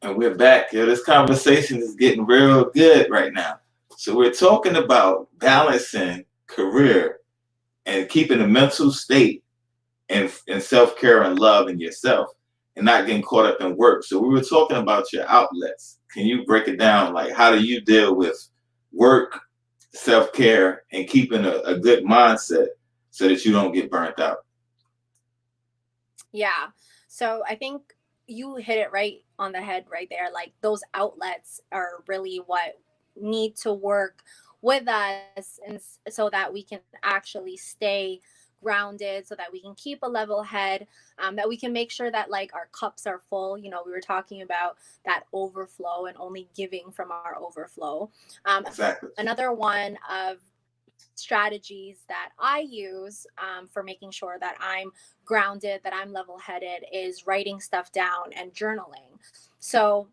And we're back. Yo, this conversation is getting real good right now. So we're talking about balancing career and keeping a mental state and self-care and love in yourself and not getting caught up in work. So we were talking about your outlets. Can you break it down? Like, how do you deal with work, self-care, and keeping a good mindset so that you don't get burnt out? Yeah. So I think you hit it right on the head right there. Like those outlets are really what need to work with us so that we can actually stay grounded, so that we can keep a level head, that we can make sure that like our cups are full. We were talking about that overflow and only giving from our overflow. Exactly. Another one of strategies that I use for making sure that I'm grounded, that I'm level headed, is writing stuff down and journaling. So,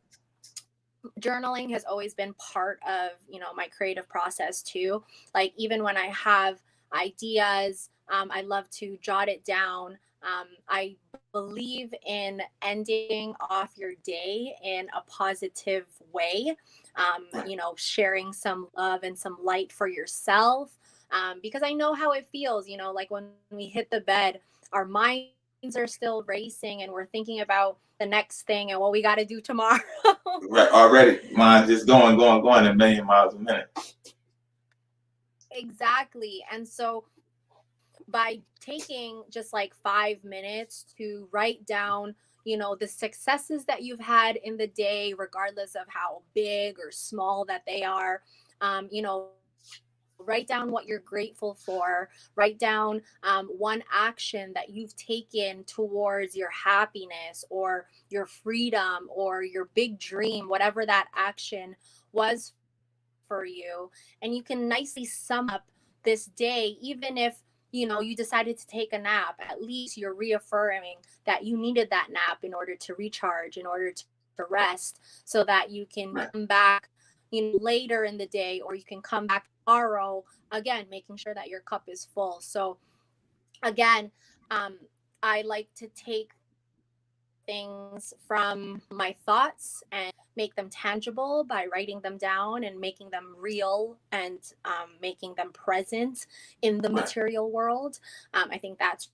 journaling has always been part of my creative process too. Like even when I have ideas, I love to jot it down. I believe in ending off your day in a positive way, sharing some love and some light for yourself, because I know how it feels, like when we hit the bed, our minds are still racing and we're thinking about the next thing and what we got to do tomorrow. Right, already. Mine just going a million miles a minute. Exactly. And so by taking just like 5 minutes to write down, the successes that you've had in the day, regardless of how big or small that they are, write down what you're grateful for, write down one action that you've taken towards your happiness or your freedom or your big dream, whatever that action was for you. And you can nicely sum up this day, even if you decided to take a nap. At least you're reaffirming that you needed that nap in order to recharge, in order to rest, so that you can come Right. back later in the day, or you can come back tomorrow, again making sure that your cup is full. So again, um, I like to take things from my thoughts and make them tangible by writing them down and making them real, and making them present in the Right. material world. I think that's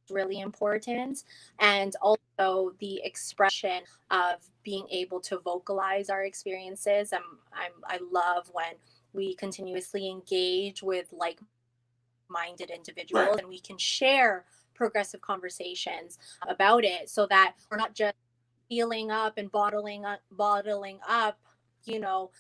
really important. And also the expression of being able to vocalize our experiences. I love when we continuously engage with like-minded individuals and we can Right. share progressive conversations about it, so that we're not just feeling up and bottling up, you know,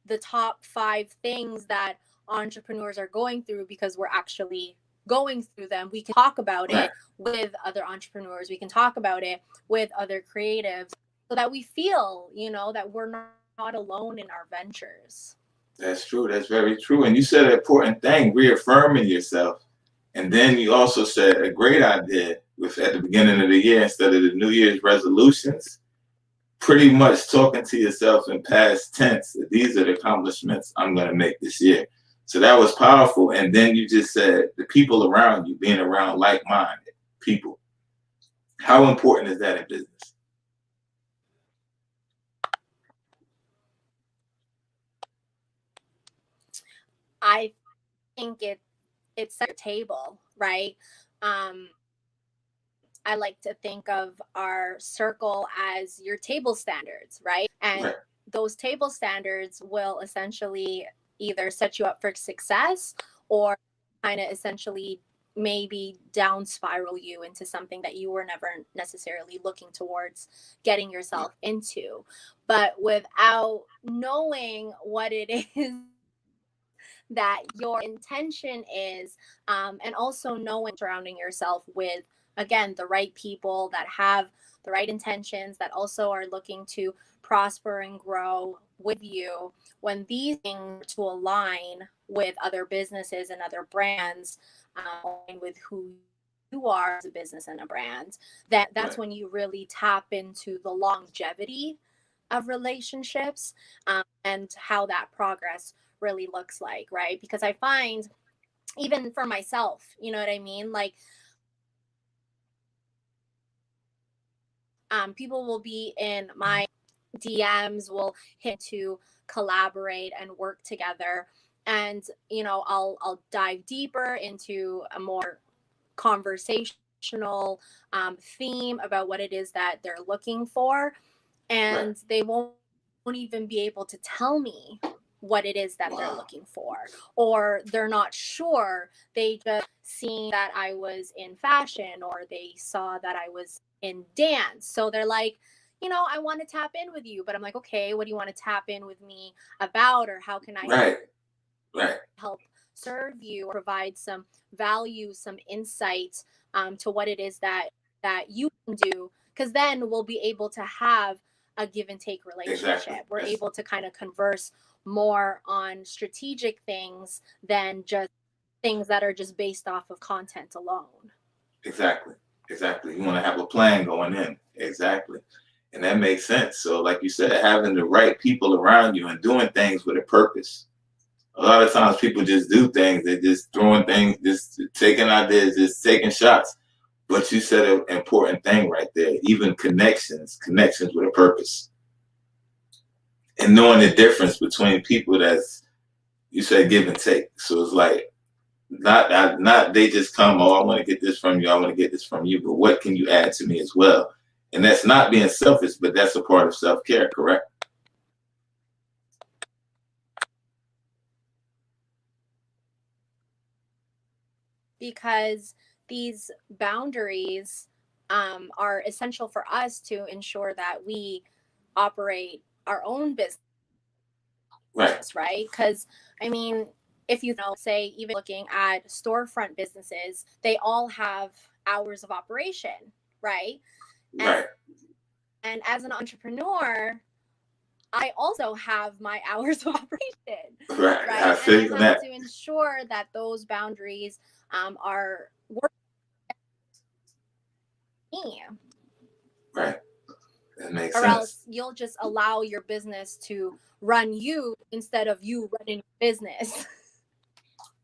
the top 5 things that entrepreneurs are going through, because we're actually going through them. We can talk about Right. it with other entrepreneurs, we can talk about it with other creatives, so that we feel, that we're not alone in our ventures. That's true. That's very true. And you said an important thing, reaffirming yourself. And then you also said a great idea with at the beginning of the year, instead of the New Year's resolutions, pretty much talking to yourself in past tense. These are the accomplishments I'm going to make this year. So that was powerful. And then you just said the people around you, being around like-minded people. How important is that in business? I think it sets your table, right? I like to think of our circle as your table standards, right? And Right. those table standards will essentially either set you up for success, or kind of essentially maybe down spiral you into something that you were never necessarily looking towards getting yourself into. But without knowing what it is that your intention is, and also knowing surrounding yourself with, again, the right people that have the right intentions, that also are looking to prosper and grow with you, when these things to align with other businesses and other brands, align with who you are as a business and a brand, that's when Right. you really tap into the longevity of relationships, and how that progress really looks like, right? Because I find, even for myself, you know what I mean? Like, people will be in my DMs, we'll hit to collaborate and work together. And I'll dive deeper into a more conversational theme about what it is that they're looking for, Right. and they won't even be able to tell me what it is that they're Wow. looking for, or they're not sure. They just seen that I was in fashion, or they saw that I was in dance, so they're like, I want to tap in with you. But I'm like, okay, what do you want to tap in with me about, or how can I Right. Right. help serve you, or provide some value, some insight to what it is that you can do? Because then we'll be able to have a give and take Exactly. relationship. We're Yes. able to kind of converse more on strategic things than just things that are just based off of content alone. Exactly. Exactly. You want to have a plan going in. Exactly. And that makes sense. So, like you said, having the right people around you and doing things with a purpose. A lot of times people just do things, they're just throwing things, just taking ideas, just taking shots. But you said an important thing right there, even connections with a purpose. And knowing the difference between people that's, you said give and take. So it's like, not they just come, oh, I want to get this from you, I want to get this from you, but what can you add to me as well? And that's not being selfish, but that's a part of self-care, correct? Because these boundaries are essential for us to ensure that we operate our own business, Right. right? Because, I mean, if you say, even looking at storefront businesses, they all have hours of operation, right? And, Right. and as an entrepreneur, I also have my hours of operation, Right. I right? And I feel have that. to ensure that those boundaries are working for me, Right. That makes or sense. else you'll just allow your business to run you instead of you running your business.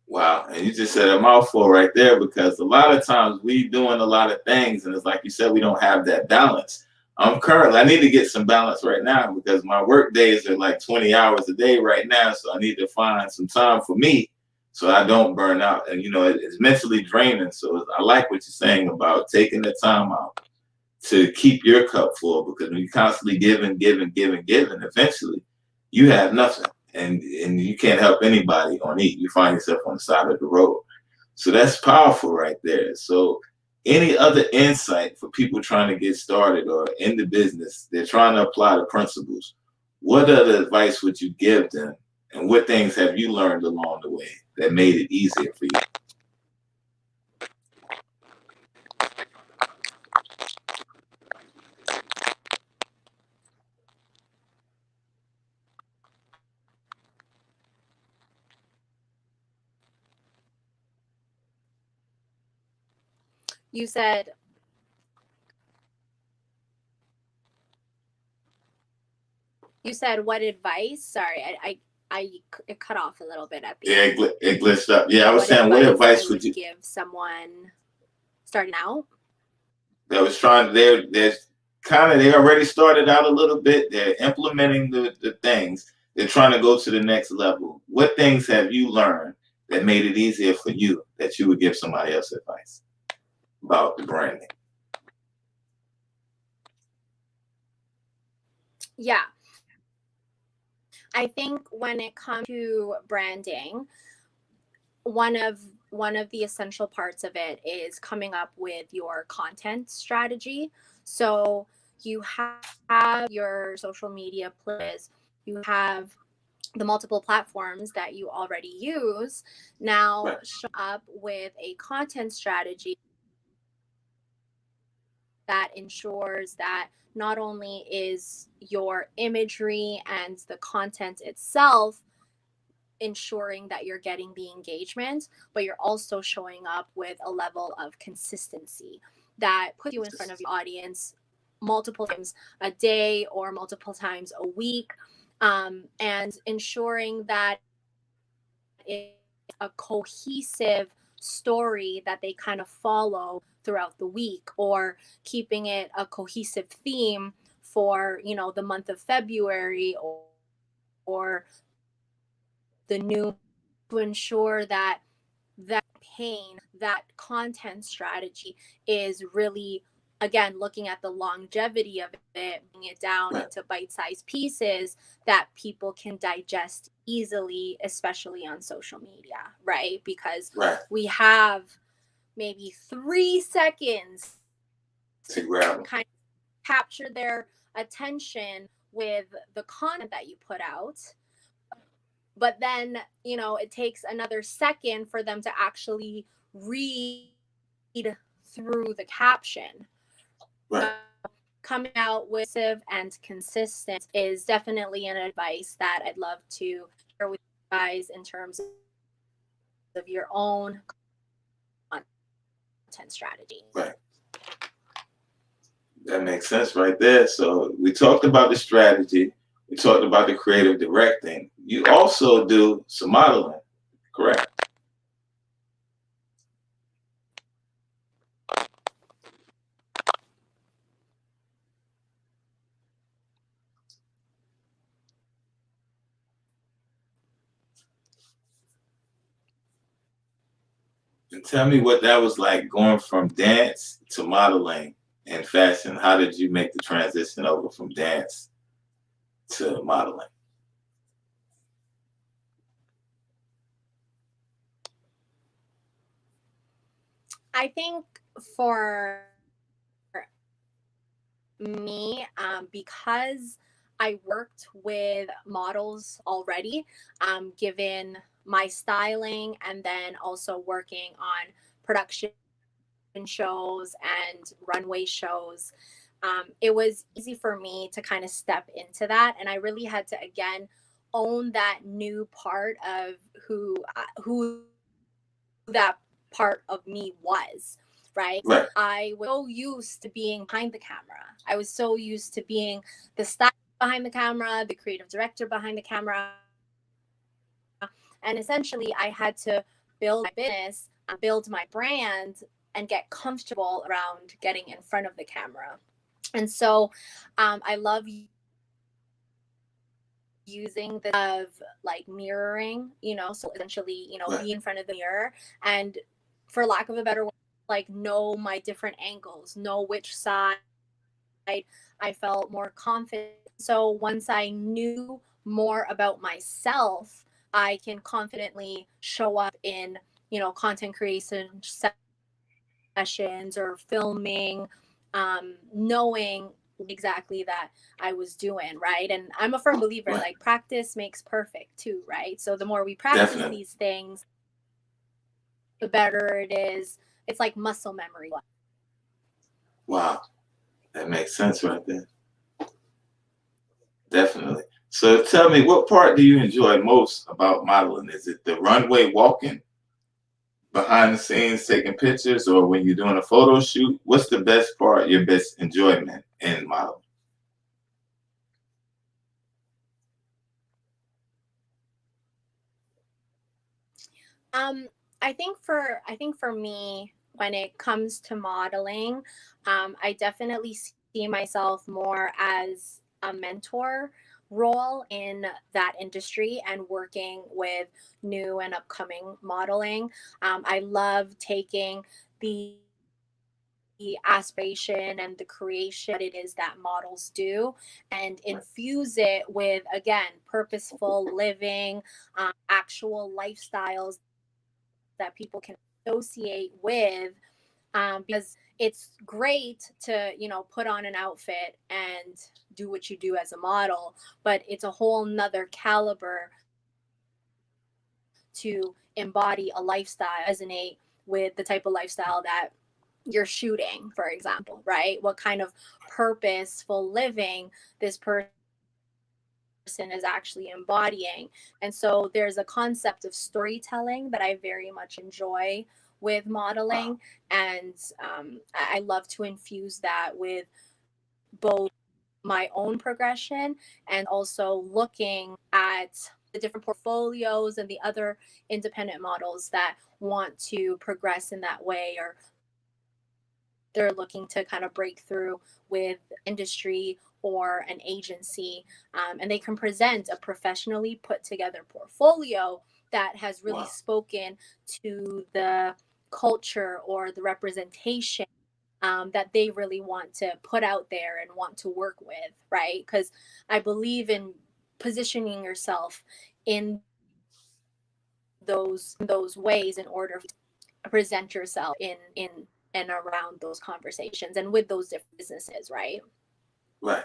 Wow, and you just said a mouthful right there, because a lot of times we doing a lot of things, and it's like you said, we don't have that balance. I need to get some balance right now because my work days are like 20 hours a day right now, so I need to find some time for me so I don't burn out. And it's mentally draining. So I like what you're saying about taking the time out to keep your cup full, because when you constantly giving, giving, giving, giving, eventually you have nothing, and you can't help anybody on it. You find yourself on the side of the road. So that's powerful right there. So any other insight for people trying to get started or in the business, they're trying to apply the principles, what other advice would you give them, and what things have you learned along the way that made it easier for you? You said what advice? Sorry, I it cut off a little bit at the Yeah, end. it glitched up. Yeah, I was What saying, what advice I advice would would you give someone starting out? that was trying, they're kind of, they already started out a little bit, they're implementing the things, they're trying to go to the next level. What things have you learned that made it easier for you that you would give somebody else advice about the branding? Yeah, I think when it comes to branding, one of the essential parts of it is coming up with your content strategy. So you have your social media plays, you have the multiple platforms that you already use. Now Right. show up with a content strategy that ensures that not only is your imagery and the content itself ensuring that you're getting the engagement, but you're also showing up with a level of consistency that puts you in front of your audience multiple times a day or multiple times a week, and ensuring that it's a cohesive story that they kind of follow throughout the week, or keeping it a cohesive theme for, the month of February, or the new, to ensure that that pain, that content strategy is really, again, looking at the longevity of it, bringing it down Right. into bite-sized pieces that people can digest easily, especially on social media, right? Because Right. we have maybe 3 seconds To grab them. kind of capture their attention with the content that you put out. But then, it takes another second for them to actually read through the caption. Right. Coming out with and consistent is definitely an advice that I'd love to share with you guys in terms of your own content strategy. Right. That makes sense right there. So we talked about the strategy. We talked about the creative directing. You also do some modeling, correct? And tell me what that was like going from dance to modeling and fashion. How did you make the transition over from dance to modeling? I think for me, because I worked with models already, given my styling, and then also working on production shows and runway shows, it was easy for me to kind of step into that. And I really had to, again, own that new part of who that part of me was, right? Right. I was so used to being behind the camera. I was so used to being the stylist behind the camera, the creative director behind the camera. And essentially, I had to build my business, build my brand, and get comfortable around getting in front of the camera. And so I love using the of like mirroring, so essentially, Right. be in front of the mirror and, for lack of a better word, like, know my different angles, know which side I felt more confident. So once I knew more about myself, I can confidently show up in, content creation sessions or filming, knowing exactly that I was doing, right? And I'm a firm believer, Right. like, practice makes perfect too, right? So the more we practice Definitely. these things, the better it is. It's like muscle memory. Wow. That makes sense right there. Definitely. So tell me, what part do you enjoy most about modeling? Is it the runway walking, behind the scenes taking pictures, or when you're doing a photo shoot? What's the best part, your best enjoyment in modeling? Um, I think for me, when it comes to modeling, I definitely see myself more as a mentor role in that industry and working with new and upcoming modeling. I love taking the aspiration and the creation that it is that models do, and infuse it with, again, purposeful living, actual lifestyles that people can associate with, because it's great to, put on an outfit and do what you do as a model, but it's a whole nother caliber to embody a lifestyle, resonate with the type of lifestyle that you're shooting, for example, right? What kind of purposeful living this person is actually embodying. And so there's a concept of storytelling that I very much enjoy with Wow. modeling. And I love to infuse that with both my own progression and also looking at the different portfolios and the other independent models that want to progress in that way, or they're looking to kind of break through with industry or an agency, and they can present a professionally put together portfolio that has really Wow. spoken to the culture or the representation that they really want to put out there and want to work with, right? Because I believe in positioning yourself in those ways in order to present yourself in and around those conversations and with those different businesses, right? Right.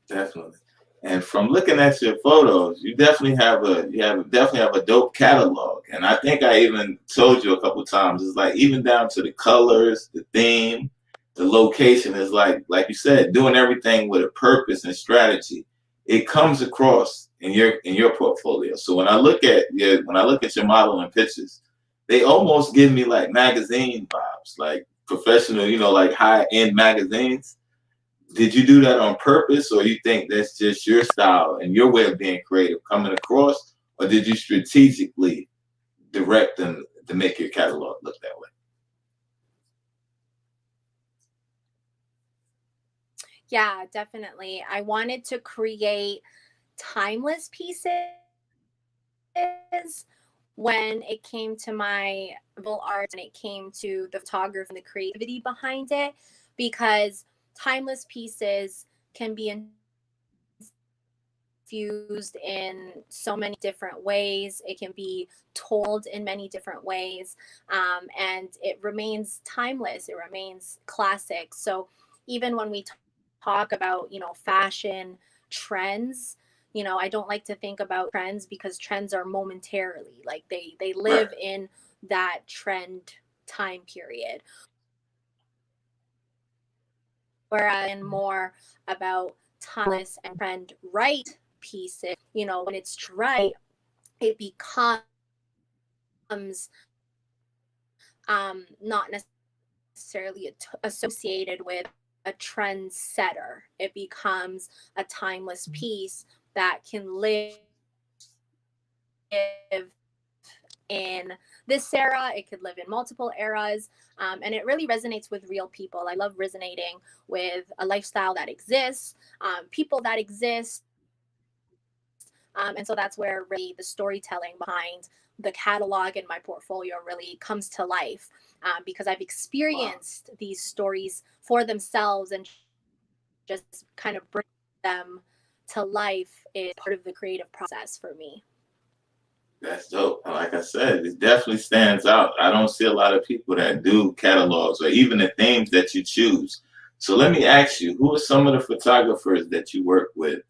Definitely. And from looking at your photos, definitely have a dope catalog. And I think I even told you a couple times, it's like even down to the colors, the theme, the location is like you said, doing everything with a purpose and strategy. It comes across in your portfolio. So when I look at your modeling pictures, they almost give me like magazine vibes, like professional, like high end magazines. Did you do that on purpose, or you think that's just your style and your way of being creative coming across, or did you strategically direct them to make your catalog look that way? Yeah, definitely. I wanted to create timeless pieces when it came to my visual art and it came to the photography and the creativity behind it, because timeless pieces can be infused in so many different ways. It can be told in many different ways, and it remains timeless. It remains classic. So even when we talk about, fashion trends, I don't like to think about trends because trends are momentarily, like they Right. live in that trend time period. Whereas in more about timeless and trend right pieces, when it's right, it becomes not necessarily associated with a trendsetter. It becomes a timeless piece that can live in this era. It could live in multiple eras, and it really resonates with real people. I love resonating with a lifestyle that exists, people that exist, and so that's where really the storytelling behind the catalog and my portfolio really comes to life, because I've Wow. experienced these stories for themselves, and just kind of bring them to life is part of the creative process for me. That's dope. And like I said, it definitely stands out. I don't see a lot of people that do catalogs or even the themes that you choose. So let me ask you, who are some of the photographers that you work with?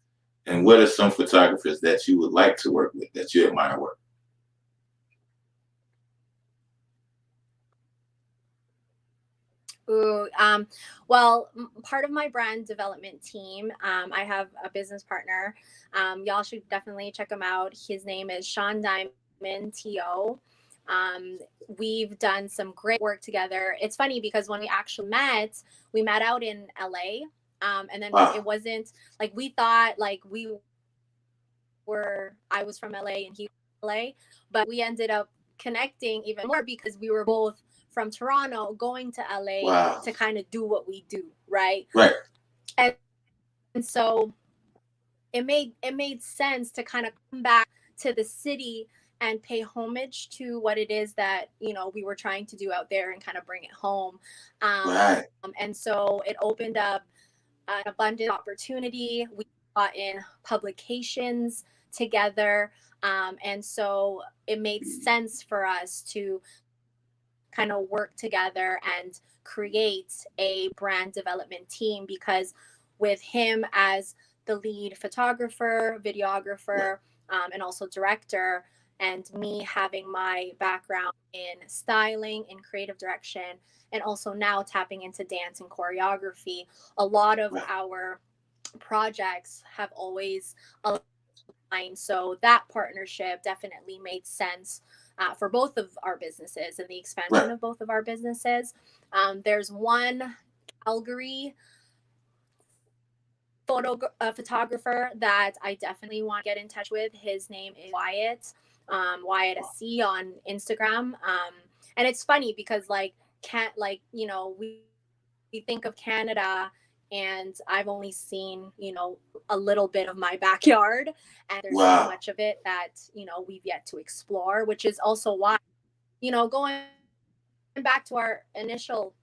And what are some photographers that you would like to work with that you admire work? Ooh, well, part of my brand development team, I have a business partner. Y'all should definitely check him out. His name is Sean Diamond To. Um, we've done some great work together. It's funny because when we met out in LA. And then Wow. it wasn't like we thought, like I was from LA and he was from LA, but we ended up connecting even more because we were both from Toronto going to LA Wow. to kind of do what we do, right? Right. And so it made sense to kind of come back to the city and pay homage to what it is that we were trying to do out there and kind of bring it home. Right. And so it opened up an abundant opportunity. We got in publications together. And so it made sense for us to kind of work together and create a brand development team, because with him as the lead photographer, Right. videographer, and also director, and me having my background in styling and creative direction, and also now tapping into dance and choreography, a lot of Right. our projects have always aligned. So that partnership definitely made sense for both of our businesses and the Right. expansion of both of our businesses. There's one Calgary photographer that I definitely want to get in touch with. His name is Wyatt, Wyatt Wow. C on Instagram. And it's funny because like can't like we think of Canada and I've only seen, a little bit of my backyard, and there's so Wow. much of it that, we've yet to explore, which is also why, going back to our initial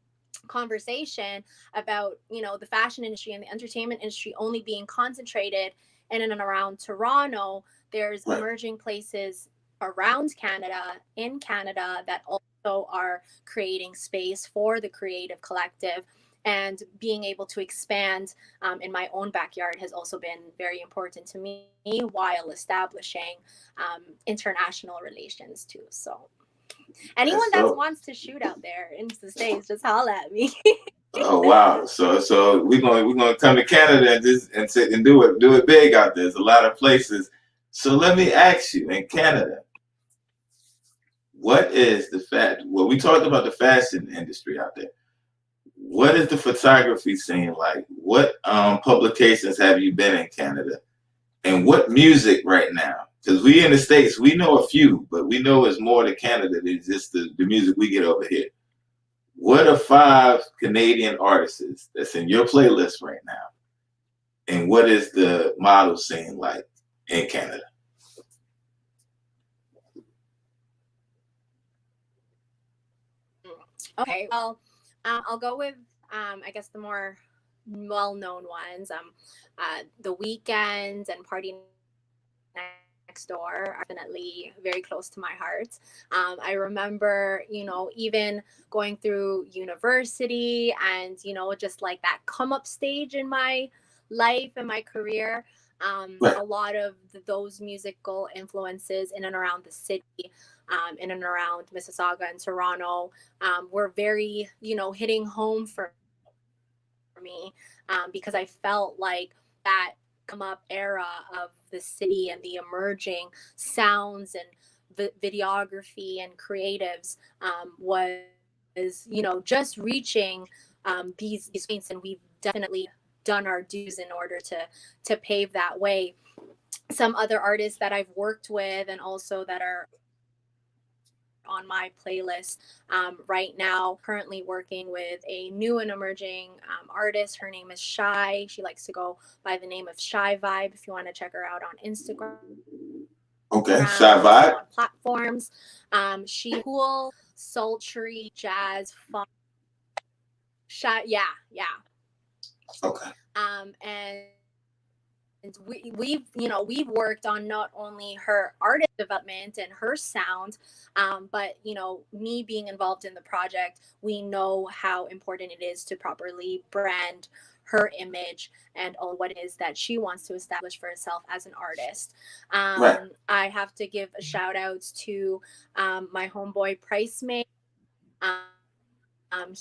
conversation about, the fashion industry and the entertainment industry only being concentrated in and around Toronto, there's Right. emerging places around Canada, in Canada, that also are creating space for the creative collective. And being able to expand in my own backyard has also been very important to me, while establishing international relations too. So anyone That's that dope. wants to shoot out there into the States, just holla at me. Oh wow! So we're gonna come to Canada and just and do it big out there. There's a lot of places. So let me ask you, in Canada, what is the fact? Well, we talked about the fashion industry out there. What is the photography scene like? What publications have you been in Canada? And what music right now? Because we in the States, we know a few, but we know it's more to Canada than just the music we get over here. What are 5 Canadian artists that's in your playlist right now? And what is the model scene like in Canada? Okay, well, I'll go with, I guess, the more well-known ones. The Weekends and Party Next Door are definitely very close to my heart. I remember, even going through university and, just like that come up stage in my life and my career. Right, A lot of those musical influences in and around the city, in and around Mississauga and Toronto, were very, hitting home for me, because I felt like that come up era of the city and the emerging sounds and videography and creatives, was, just reaching these points, and we've definitely done our dues in order to pave that way. Some other artists that I've worked with and also that are on my playlist right now, currently working with a new and emerging artist. Her name is Shy. She likes to go by the name of Shy Vibe, if you want to check her out on Instagram okay. Shy and also vibe. on platforms. She cool, sultry jazz funk. Shy, yeah, yeah. Okay. And we've worked on not only her artist development and her sound, but me being involved in the project, we know how important it is to properly brand her image and all what it is that she wants to establish for herself as an artist. Right. I have to give a shout out to my homeboy Price May.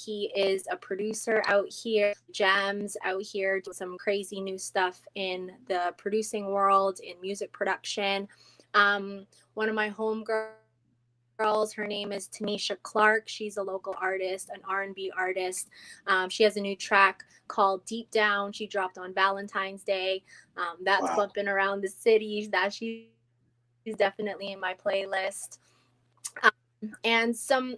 He is a producer out here, gems out here, doing some crazy new stuff in the producing world, in music production. One of my homegirls, her name is Tanisha Clark. She's a local artist, an R&B artist. She has a new track called Deep Down. She dropped on Valentine's Day. That's Wow. bumping around the city. That she's definitely in my playlist. And some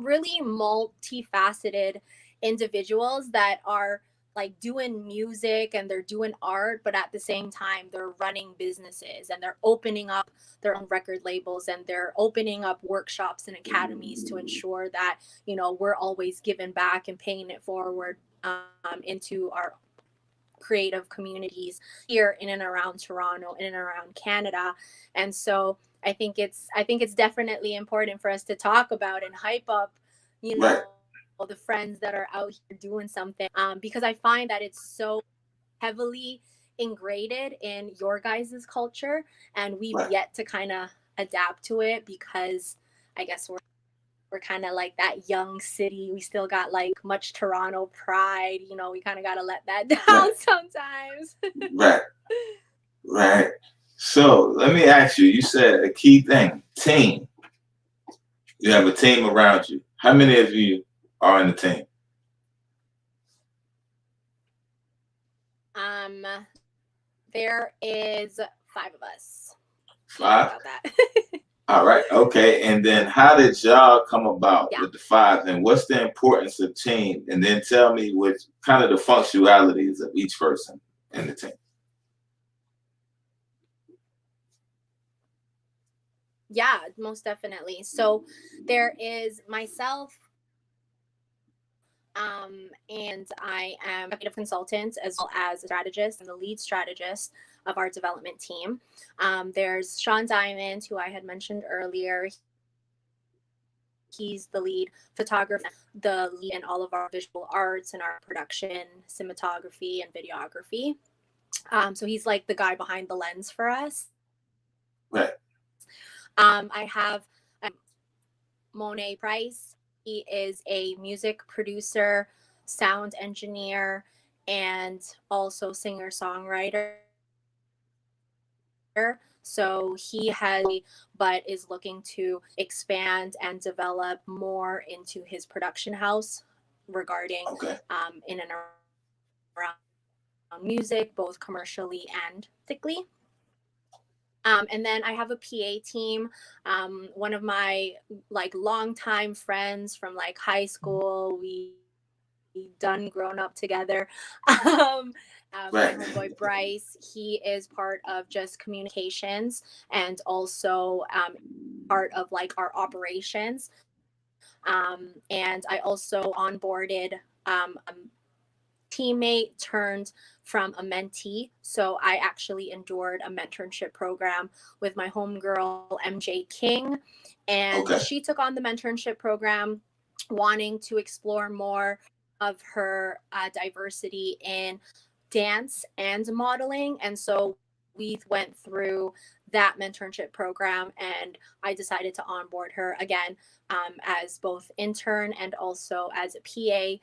really multifaceted individuals that are like doing music and they're doing art, but at the same time they're running businesses and they're opening up their own record labels and they're opening up workshops and academies to ensure that we're always giving back and paying it forward into our creative communities here in and around Toronto, in and around Canada. And so I think it's definitely important for us to talk about and hype up, you Right. know, the friends that are out here doing something, because I find that it's so heavily ingrained in your guys' culture, and we've Right. yet to kind of adapt to it because I guess we're kind of like that young city. We still got like much Toronto pride. We kind of got to let that Right. down sometimes. Right. Right. So let me ask you. You said a key thing: team. You have a team around you. How many of you are in the team? um, there is 5 of us. Yeah, Five. about that. All right. Okay. And then how did y'all come about Yeah. with the five? And what's the importance of team? And then tell me what kind of the functionalities of each person in the team. Yeah, most definitely. So there is myself, and I am a creative consultant as well as a strategist and the lead strategist of our development team. There's Sean Diamond, who I had mentioned earlier. He's the lead photographer, the lead in all of our visual arts and our production, cinematography, and videography. So he's like the guy behind the lens for us. Right. I have Monet Price. He is a music producer, sound engineer, and also singer songwriter. So he has, but is looking to expand and develop more into his production house regarding Okay. In and around music, both commercially and technically. And then I have a PA team. One of my like longtime friends from like high school. We done grown up together. Um, my Right. homeboy Bryce, he is part of just communications and also part of like our operations. And I also onboarded a teammate turned from a mentee. So I actually endured a mentorship program with my homegirl, MJ King. And Okay. she took on the mentorship program, wanting to explore more of her diversity in dance and modeling. And so we went through that mentorship program, and I decided to onboard her again as both intern and also as a PA,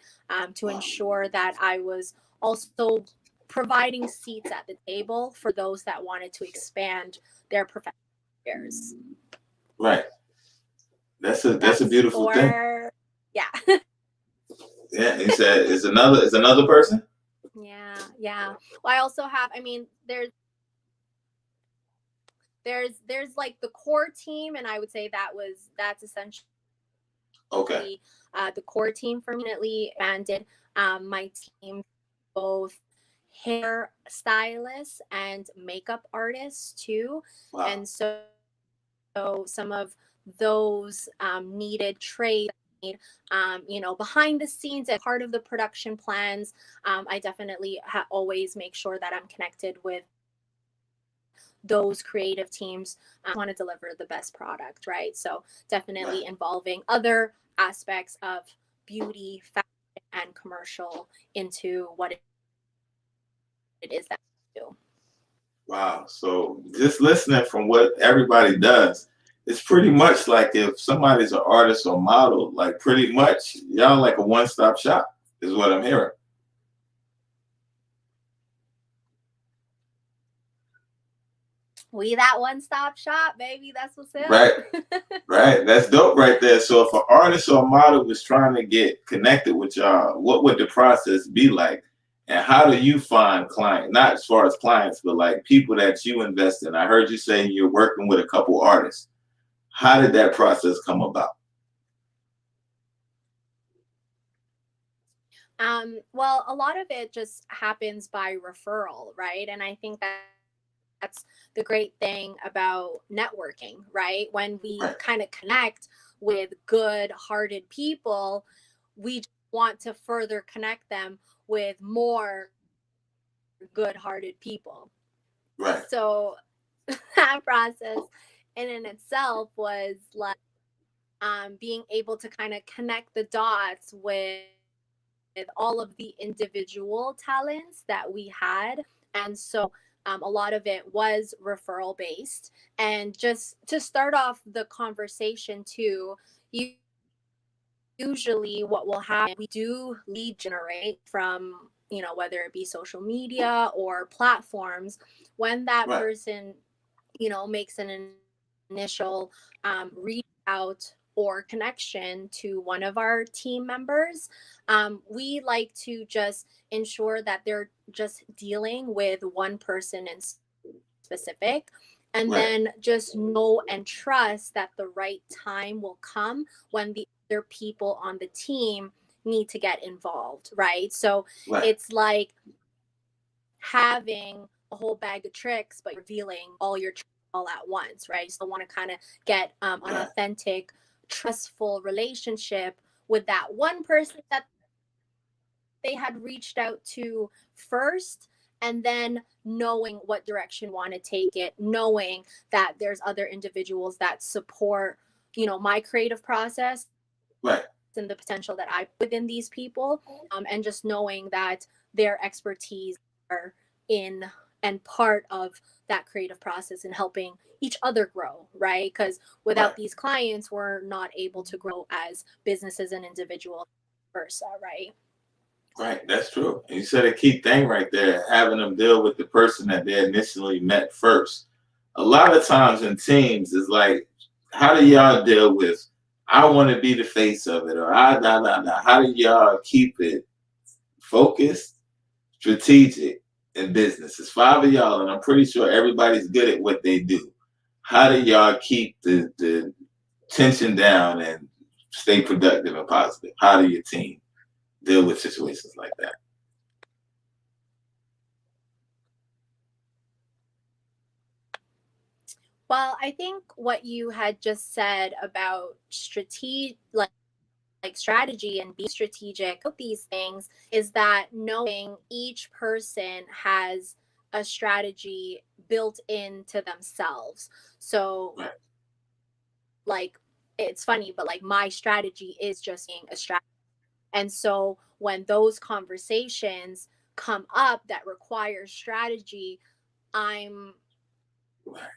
to Wow. ensure that I was also providing seats at the table for those that wanted to expand their professional careers. Right. That's a That's beautiful thing. for, yeah. Yeah. He said, is another person? Yeah, yeah. Well, I also have, I mean, there's like the core team, and I would say that's essentially Okay. the core team for me. Definitely expanded my team, both hair stylists and makeup artists too. Wow. And so some of those needed trade, behind the scenes and part of the production plans. I definitely always make sure that I'm connected with those creative teams. Want to deliver the best product, right? So Right. definitely involving other aspects of beauty, fashion, and commercial into what it is that we do. Wow. So just listening from what everybody does, it's pretty much like if somebody's an artist or model, like pretty much y'all like a one-stop shop is what I'm hearing. We that one stop shop, baby. That's what's Right. up. Right. That's dope right there. So if an artist or a model was trying to get connected with y'all, what would the process be like? And how do you find clients? Not as far as clients, but like people that you invest in. I heard you saying you're working with a couple artists. How did that process come about? Well, a lot of it just happens by referral, right? And I think that's the great thing about networking, right? When we Right. kind of connect with good hearted people, we want to further connect them with more good hearted people. Right. So that process in and itself was like being able to kind of connect the dots with all of the individual talents that we had. And so a lot of it was referral based. And just to start off the conversation, too, you usually what will happen, we do lead generate from, whether it be social media or platforms. When that Right. person, makes an initial reach out or connection to one of our team members, we like to just ensure that they're just dealing with one person in specific. and Right. then just know and trust that the right time will come when the other people on the team need to get involved, right? So Right. it's like having a whole bag of tricks, but revealing all your tricks all at once, right? So want to kind of get an Right. authentic, trustful relationship with that one person that they had reached out to first, and then knowing what direction want to take it, knowing that there's other individuals that support, my creative process Right. and the potential that I within these people, and just knowing that their expertise are in and part of that creative process and helping each other grow, right? Because Right. without these clients, we're not able to grow as businesses and individuals versa, right? Right, that's true. And you said a key thing right there, having them deal with the person that they initially met first. A lot of times in teams, it's like, how do y'all deal with, I want to be the face of it, or I, da, da, da. How do y'all keep it focused, strategic, in business? It's five of y'all, and I'm pretty sure everybody's good at what they do. How do y'all keep the tension down and stay productive and positive? How do your team deal with situations like that? Well, I think what you had just said about like strategy and be strategic with these things is that knowing each person has a strategy built into themselves. So Right. like it's funny, but like my strategy is just being a strategy. And so when those conversations come up that require strategy, I'm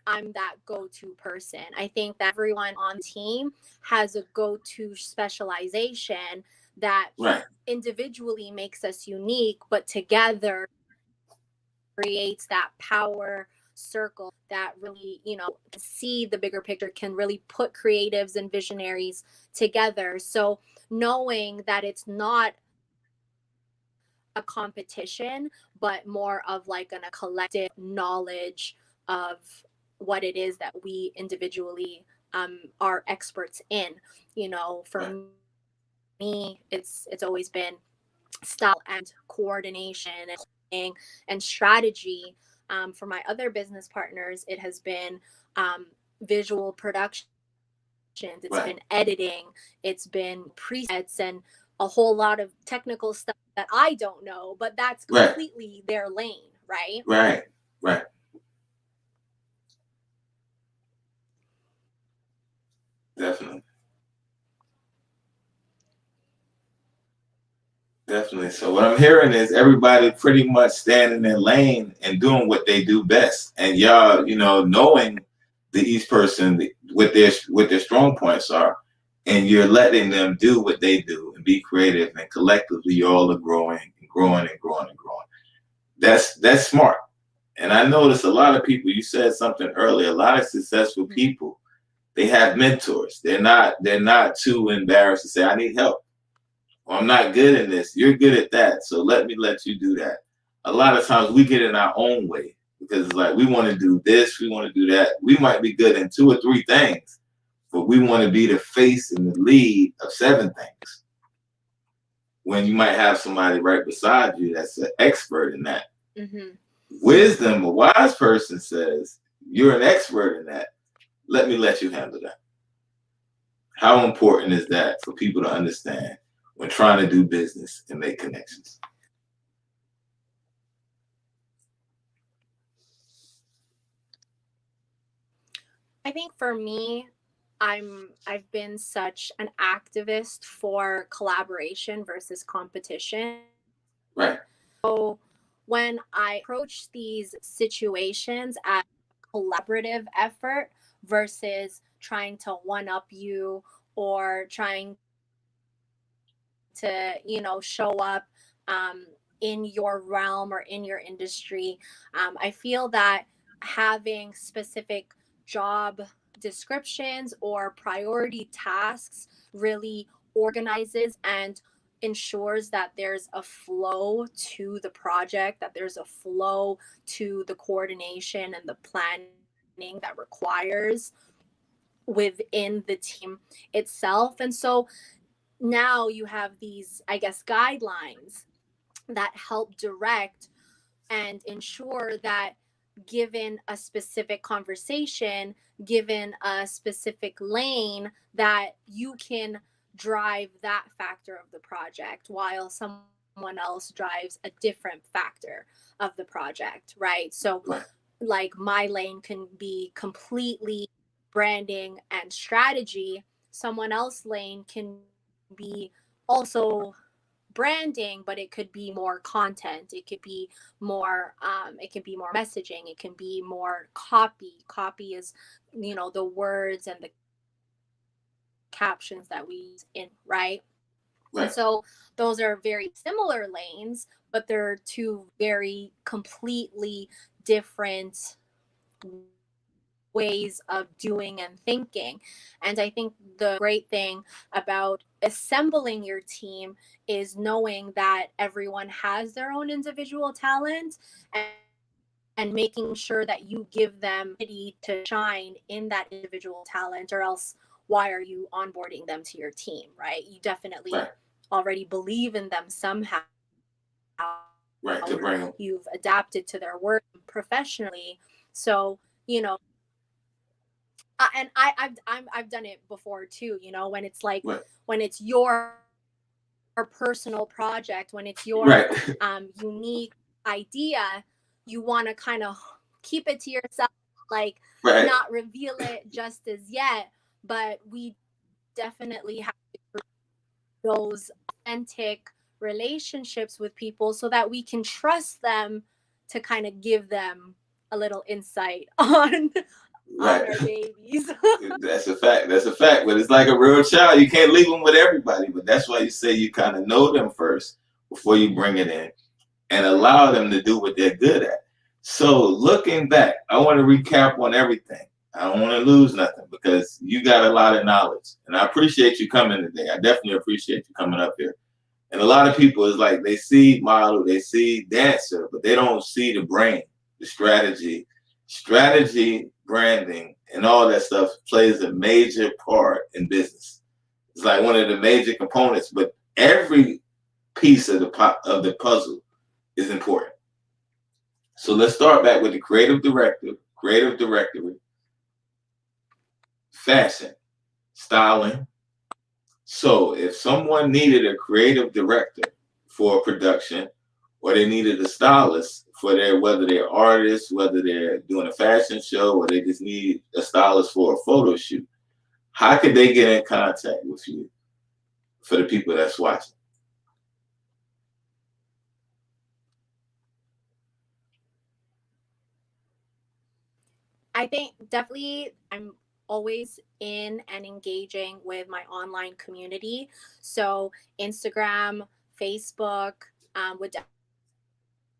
I'm that go-to person. I think that everyone on the team has a go-to specialization that Right. individually makes us unique, but together creates that power circle that really, see the bigger picture, can really put creatives and visionaries together. So knowing that it's not a competition, but more of like a collective knowledge of what it is that we individually are experts in. Right. For me, it's always been style and coordination and strategy. For my other business partners, it has been visual production. It's Right. been editing, it's been presets, and a whole lot of technical stuff that I don't know, but that's Right. completely their lane, right? Right. Right. Definitely. Definitely. So what I'm hearing is everybody pretty much staying in their lane and doing what they do best. And y'all, knowing the each person what their strong points are, and you're letting them do what they do and be creative, and collectively you all are growing and growing and growing and growing. That's smart. And I noticed a lot of people, you said something earlier, a lot of successful Mhm. people, they have mentors. They're not too embarrassed to say, I need help. Well, I'm not good in this. You're good at that. So let me let you do that. A lot of times we get in our own way because it's like we want to do this, we want to do that. We might be good in two or three things, but we want to be the face and the lead of seven things. When you might have somebody right beside you that's an expert in that. Mm-hmm. Wisdom, a wise person says, you're an expert in that. Let me let you handle that. How important is that for people to understand when trying to do business and make connections? I think for me, I've been such an activist for collaboration versus competition. Right. So when I approach these situations as a collaborative effort versus trying to one up you or trying to, show up um, in your realm or in your industry, I feel that having specific job descriptions or priority tasks really organizes and ensures that there's a flow to the project, that there's a flow to the coordination and the planning that requires within the team itself. And so now you have these, I guess, guidelines that help direct and ensure that given a specific conversation, given a specific lane, that you can drive that factor of the project while someone else drives a different factor of the project, right? So, Right. like, my lane can be completely branding and strategy, someone else's lane can be also branding, but it could be more content, it could be more messaging, it can be more copy is, the words and the captions that we use in, right? And Right. so those are very similar lanes, but they're two very completely different ways of doing and thinking. And I think the great thing about assembling your team is knowing that everyone has their own individual talent, and making sure that you give them to shine in that individual talent, or else why are you onboarding them to your team, right? You definitely Right. already believe in them somehow. Right. To bring them. You've adapted to their work professionally. So, and I've done it before too, when it's like, Right. when it's your personal project, when it's your Right. unique idea, you want to kind of keep it to yourself, like, Right. not reveal it just as yet. But we definitely have to create those authentic relationships with people so that we can trust them to kind of give them a little insight on Right. our babies. That's a fact. That's a fact. But it's like a real child. You can't leave them with everybody. But that's why you say you kind of know them first before you bring it in, and allow them to do what they're good at. So looking back, I want to recap on everything. I don't want to lose nothing because you got a lot of knowledge. And I appreciate you coming today. I definitely appreciate you coming up here. And a lot of people is like, they see model, they see dancer, but they don't see the brain, the strategy, branding, and all that stuff plays a major part in business. It's like one of the major components, but every piece of the puzzle is important. So let's start back with the creative directory, fashion, styling. So if someone needed a creative director for production, or they needed a stylist for whether they're artists, whether they're doing a fashion show, or they just need a stylist for a photo shoot, how could they get in contact with you for the people that's watching? I think definitely I'm always in and engaging with my online community. So Instagram, Facebook would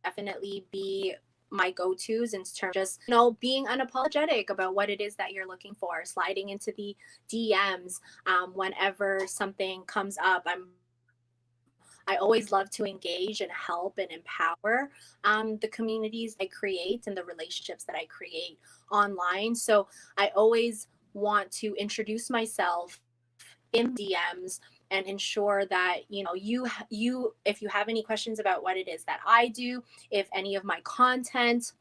definitely be my go-tos in terms of just, being unapologetic about what it is that you're looking for, sliding into the DMs whenever something comes up. I always love to engage and help and empower the communities I create and the relationships that I create online. So I always want to introduce myself in DMs and ensure that, you if you have any questions about what it is that I do, if any of my content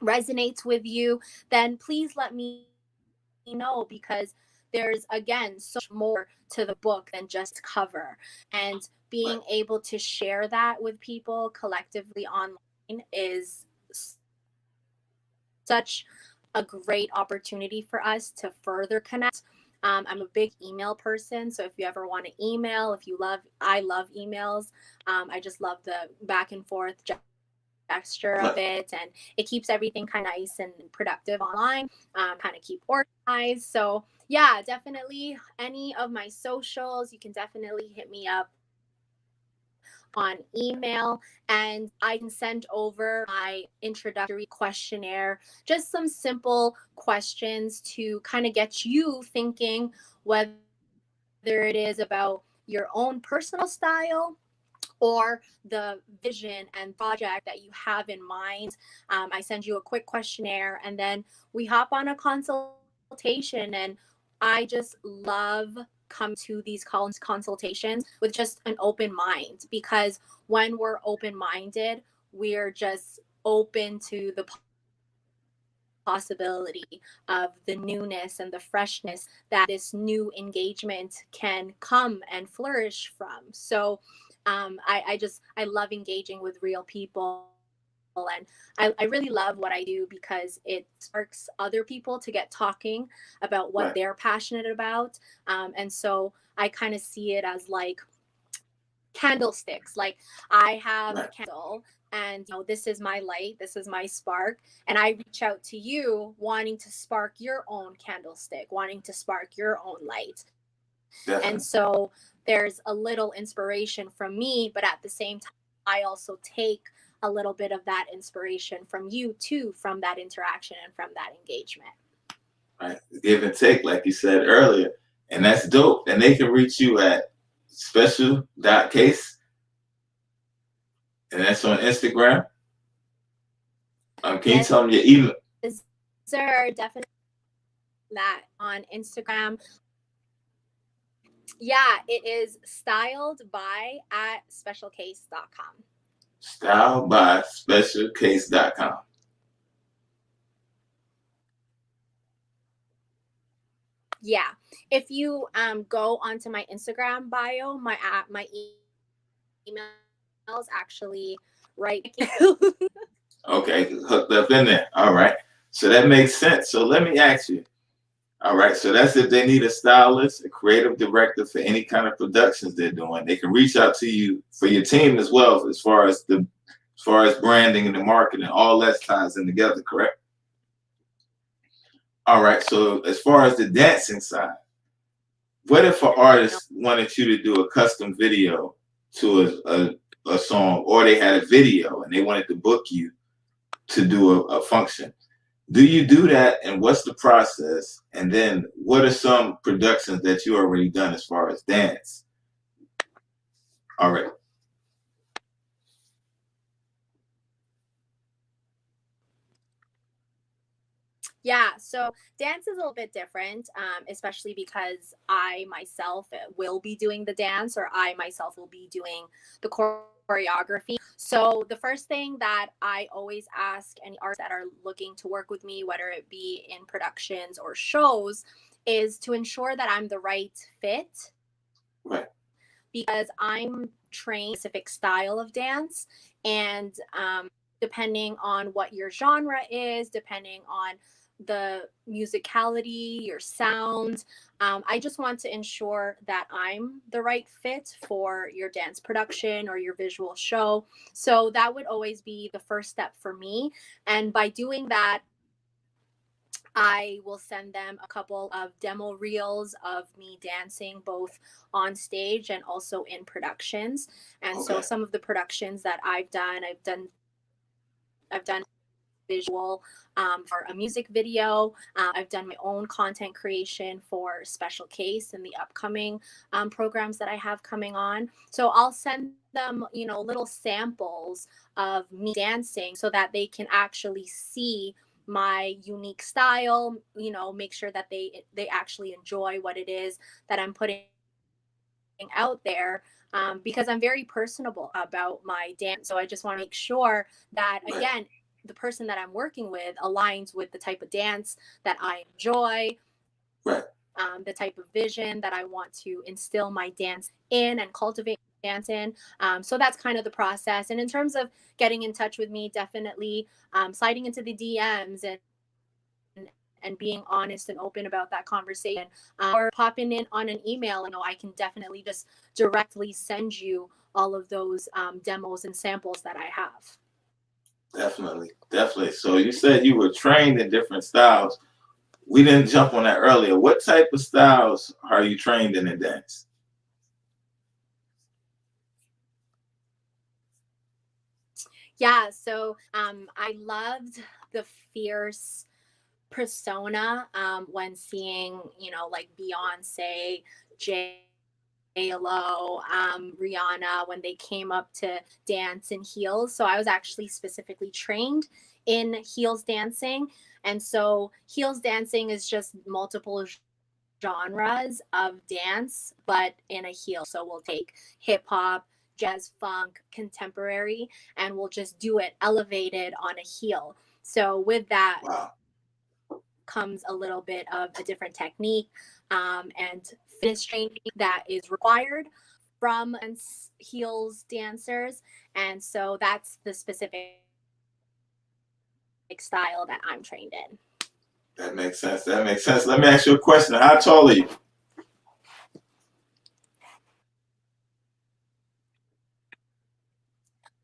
resonates with you, then please let me know, because there's, again, so much more to the book than just cover. And being able to share that with people collectively online is such a great opportunity for us to further connect. I'm a big email person, so if you ever want to email, I love emails. I just love the back and forth gesture of it, and it keeps everything kind of nice and productive online, kind of keep organized. So yeah, definitely any of my socials, you can definitely hit me up on email, and I can send over my introductory questionnaire, just some simple questions to kind of get you thinking, whether it is about your own personal style or the vision and project that you have in mind. I send you a quick questionnaire, and then we hop on a consultation. And I just love come to these consultations with just an open mind, because when we're open minded, we're just open to the possibility of the newness and the freshness that this new engagement can come and flourish from. So I love engaging with real people, and I really love what I do because it sparks other people to get talking about what Right. they're passionate about. And so I kind of see it as like candlesticks. Like, I have a Right. candle, and this is my light, this is my spark, and I reach out to you wanting to spark your own candlestick, wanting to spark your own light. And Definitely. so there's a little inspiration from me, but at the same time, I also take a little bit of that inspiration from you too, from that interaction and from that engagement. Right. Give and take, like you said earlier. And that's dope. And they can reach you at special.case, and that's on Instagram. Can you Yes, tell them your email? sir, definitely that on Instagram. Yeah, it is styledby at specialcase.com. Styleby specialcase.com. Yeah. If you go onto my Instagram bio, my email is actually right. Okay, hooked up in there. All right. So that makes sense. So let me ask you. All right. So that's if they need a stylist, a creative director for any kind of productions they're doing. They can reach out to you for your team as well, as far as branding and the marketing. All that ties in together, correct? All right. So as far as the dancing side, what if an artist wanted you to do a custom video to a song, or they had a video and they wanted to book you to do a function? Do you do that, and what's the process? And then what are some productions that you already done as far as dance? All right. Yeah, so dance is a little bit different, especially because I myself will be doing the dance, or I myself will be doing the choreography. So the first thing that I always ask any artists that are looking to work with me, whether it be in productions or shows, is to ensure that I'm the right fit, Right. because I'm trained specific style of dance. And depending on what your genre is, depending on the musicality, your sound, I just want to ensure that I'm the right fit for your dance production or your visual show. So that would always be the first step for me. And by doing that, I will send them a couple of demo reels of me dancing both on stage and also in productions. And so Okay. some of the productions that I've done visual for a music video. I've done my own content creation for Special Case and the upcoming programs that I have coming on. So I'll send them, little samples of me dancing so that they can actually see my unique style, make sure that they actually enjoy what it is that I'm putting out there, because I'm very personable about my dance. So I just want to make sure that, Right. again, the person that I'm working with aligns with the type of dance that I enjoy, Right. the type of vision that I want to instill my dance in and cultivate dance in. So that's kind of the process. And in terms of getting in touch with me, definitely sliding into the DMs and being honest and open about that conversation, or popping in on an email. I can definitely just directly send you all of those demos and samples that I have. Definitely. Definitely. So you said you were trained in different styles. We didn't jump on that earlier. What type of styles are you trained in dance? Yeah, so I loved the fierce persona when seeing, like Beyonce, Jay J-Lo, Rihanna, when they came up to dance in heels. So I was actually specifically trained in heels dancing. And so heels dancing is just multiple genres of dance, but in a heel. So we'll take hip hop, jazz, funk, contemporary, and we'll just do it elevated on a heel. So with that Wow. comes a little bit of a different technique and fitness training that is required from heels dancers. And so that's the specific style that I'm trained in. That makes sense. That makes sense. Let me ask you a question. How tall are you?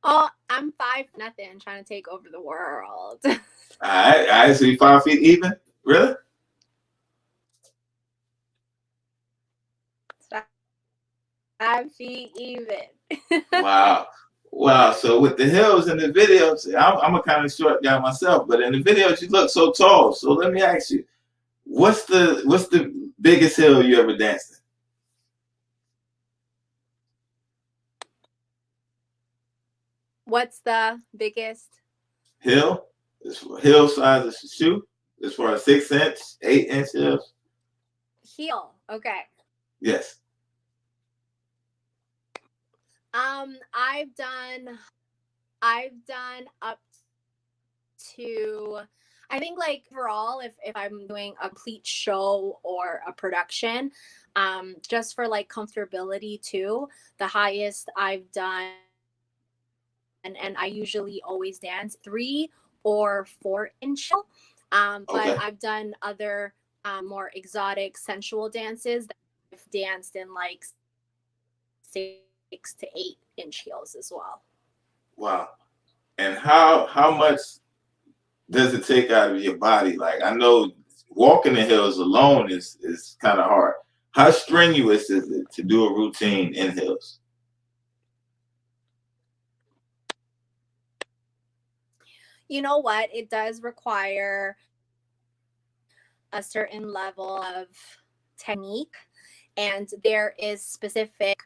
Oh, I'm 5'0", trying to take over the world. All right. So you 5 feet even? Really? 5 feet even. Wow. Wow. So with the hills in the videos, I'm a kind of short guy myself, but in the videos you look so tall. So let me ask you, what's the biggest hill you ever danced What's the biggest in? Hill? Hill size of shoe? As far as 6 inch, 8 inch hills? heel? Okay. Yes. I've done up to, I think, like, overall, if I'm doing a complete show or a production, just for like comfortability too, the highest I've done, and I usually always dance 3 or 4 inch. But Okay. I've done other more exotic sensual dances that I've danced in like 6 to 8 inch heels as well. Wow. And how much does it take out of your body? Like I know walking the hills alone is kind of hard. How strenuous is it to do a routine in hills? You know what? It does require a certain level of technique, and there is specific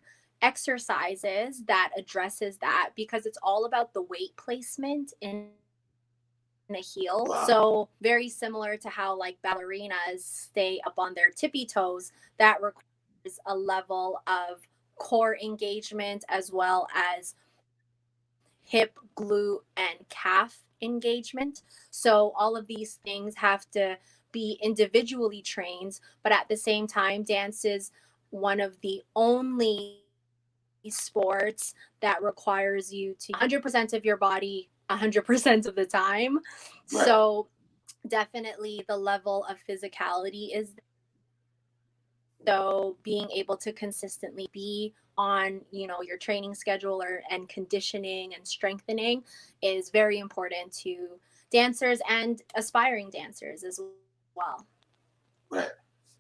exercises that addresses that, because it's all about the weight placement in a heel. Wow. So very similar to how like ballerinas stay up on their tippy toes, that requires a level of core engagement as well as hip, glute, and calf engagement. So all of these things have to be individually trained, but at the same time, dance is one of the only sports that requires you to 100% of your body 100% of the time. Right. So definitely the level of physicality is, so being able to consistently be on, your training schedule and conditioning and strengthening is very important to dancers and aspiring dancers as well. Right.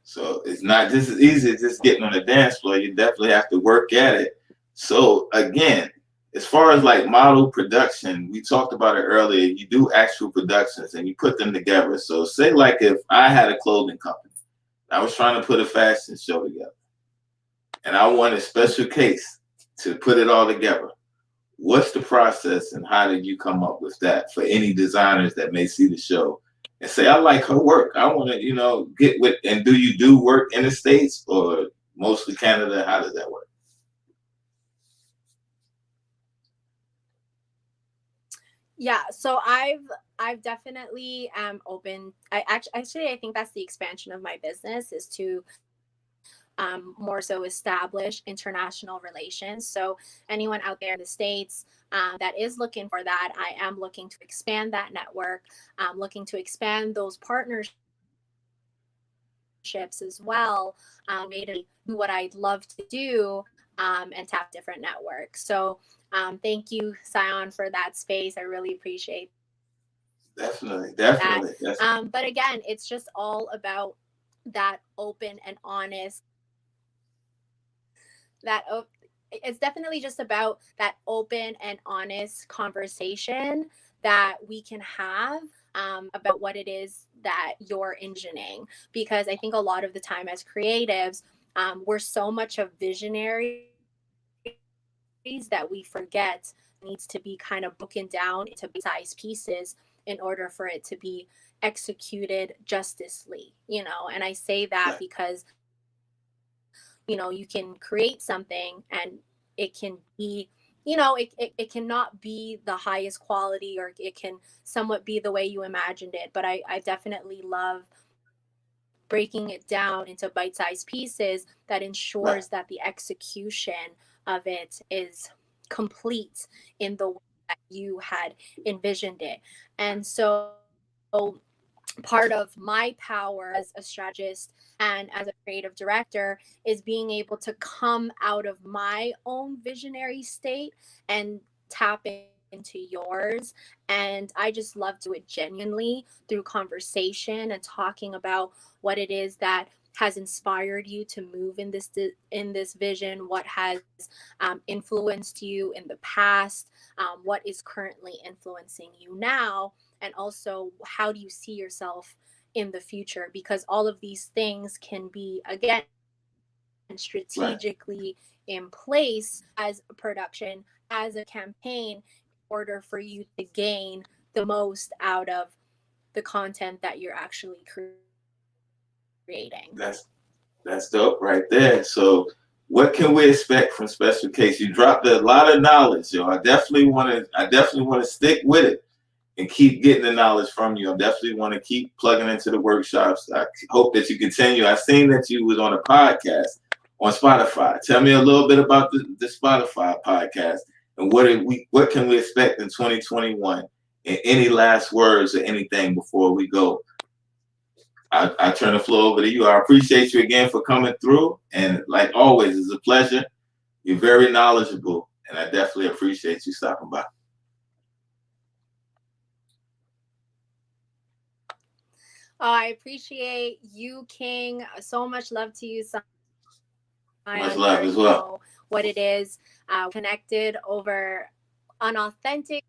So it's not just as easy as just getting on the dance floor. You definitely have to work at it. So again, as far as like model production, we talked about it earlier. You do actual productions and you put them together. So say like if I had a clothing company, I was trying to put a fashion show together, and I want a special case to put it all together. What's the process and how did you come up with that for any designers that may see the show and say, I like her work. I want to, get with, and do you do work in the States or mostly Canada? How does that work? Yeah, so I've definitely open. I think that's the expansion of my business, is to more so establish international relations. So anyone out there in the States that is looking for that, I am looking to expand that network, looking to expand those partnerships as well, maybe do what I'd love to do, and tap different networks. So thank you, Sion, for that space. I really appreciate Definitely, that. definitely. That's But again, it's just all about that open and honest, that it's definitely just about that open and honest conversation that we can have about what it is that you're envisioning. Because I think a lot of the time as creatives, We're so much of visionaries that we forget needs to be kind of broken down into bite-sized pieces in order for it to be executed justicely, and I say that Right. because you can create something and it can be, it cannot be the highest quality, or it can somewhat be the way you imagined it, but I definitely love breaking it down into bite-sized pieces that ensures that the Right. execution of it is complete in the way that you had envisioned it. And so part of my power as a strategist and as a creative director is being able to come out of my own visionary state and tap into yours. And I just love to do it genuinely through conversation and talking about what it is that has inspired you to move in this vision, what has influenced you in the past, what is currently influencing you now, and also how do you see yourself in the future, because all of these things can be, again, strategically Right. in place as a production, as a campaign, in order for you to gain the most out of the content that you're actually creating. That's dope right there. So, what can we expect from Special Case? You dropped a lot of knowledge, yo. I definitely want to stick with it and keep getting the knowledge from you. I definitely want to keep plugging into the workshops. I hope that you continue. I seen that you was on a podcast on Spotify. Tell me a little bit about the Spotify podcast and what can we expect in 2021? And any last words or anything before we go? I turn the floor over to you. I appreciate you again for coming through. And like always, it's a pleasure. You're very knowledgeable. And I definitely appreciate you stopping by. I appreciate you, King. So much love to you, Sion. You already know Much love as what it well. is. We connected over unauthentic.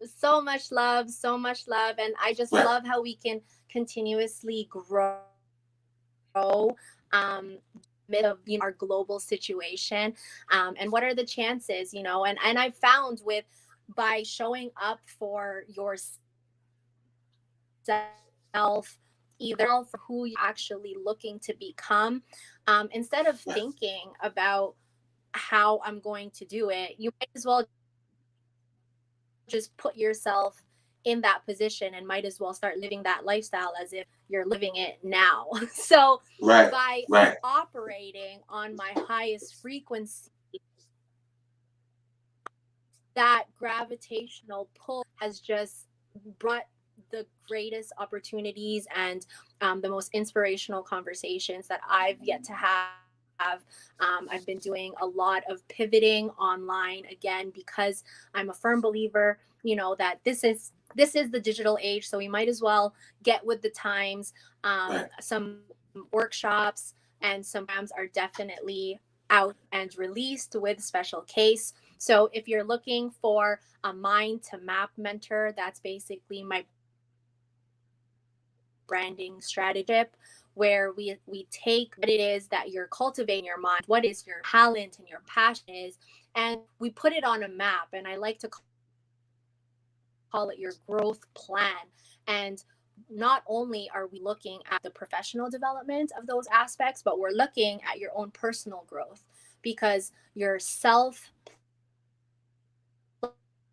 So much love, so much love. And I just Right. love how we can continuously grow midst of our global situation. And what are the chances, and I found with by showing up for yourself, either for who you're actually looking to become, instead of thinking Right. about how I'm going to do it, you might as well just put yourself in that position and might as well start living that lifestyle as if you're living it now. So by Right. operating on Right. my highest frequency, that gravitational pull has just brought the greatest opportunities and the most inspirational conversations that I've yet to have. I've been doing a lot of pivoting online again because I'm a firm believer, that this is the digital age, so we might as well get with the times. Right. Some workshops and some programs are definitely out and released with Special Case. So if you're looking for a mind to map mentor, that's basically my branding strategy, where we take what it is that you're cultivating in your mind, what is your talent and your passion is, and we put it on a map. And I like to call it your growth plan. And not only are we looking at the professional development of those aspects, but we're looking at your own personal growth, because your self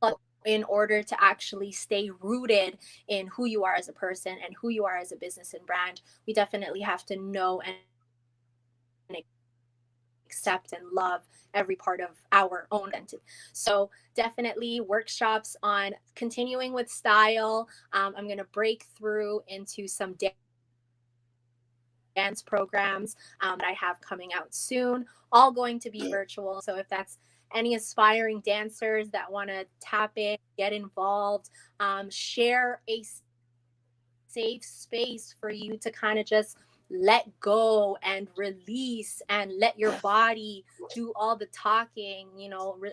plus in order to actually stay rooted in who you are as a person and who you are as a business and brand. We definitely have to know and accept and love every part of our own identity. So definitely workshops on continuing with style. I'm going to break through into some dance programs that I have coming out soon, all going to be virtual. So if that's any aspiring dancers that want to tap in, get involved, share a safe space for you to kind of just let go and release and let your body do all the talking,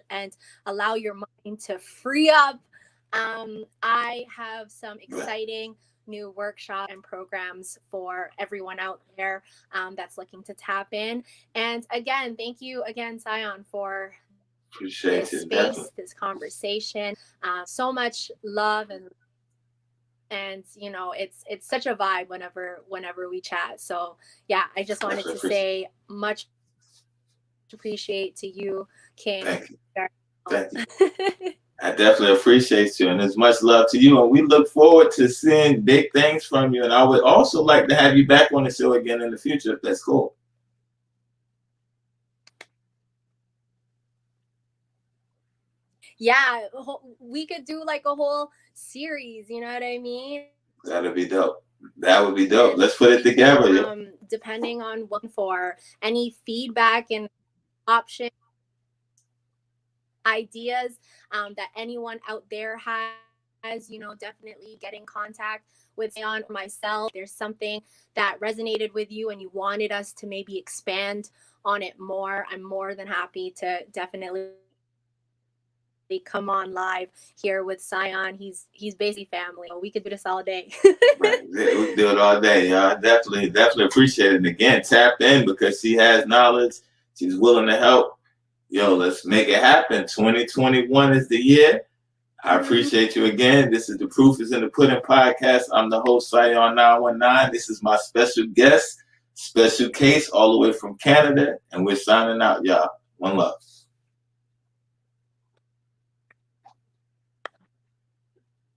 and allow your mind to free up I have some exciting new workshop and programs for everyone out there that's looking to tap in. And again, thank you again, Sion, for Appreciate this you, definitely. space, this conversation. So much love, and you know, it's such a vibe whenever we chat. So yeah, I just wanted Definitely to appreciate. say much appreciate to you, King. Thank you. Thank you. I definitely appreciate you, and as much love to you. And we look forward to seeing big things from you. And I would also like to have you back on the show again in the future, if that's cool. Yeah, we could do like a whole series, you know what I mean? That'd be dope. That would be dope. And Let's put it people, together. Yeah. depending on what for any feedback and option ideas that anyone out there has, you know, definitely get in contact with Sion or myself. There's something that resonated with you and you wanted us to maybe expand on it more, I'm more than happy to definitely come on live here with Sion. He's basically family. We could do this all day. Right. We do it all day. I definitely appreciate it. And again, tap in because she has knowledge. She's willing to help. Yo, let's make it happen. 2021 is the year. I appreciate you again. This is the Proof is in the Pudding podcast. I'm the host, Sion 919. This is my special guest, Special Kace, all the way from Canada. And we're signing out, y'all. One love.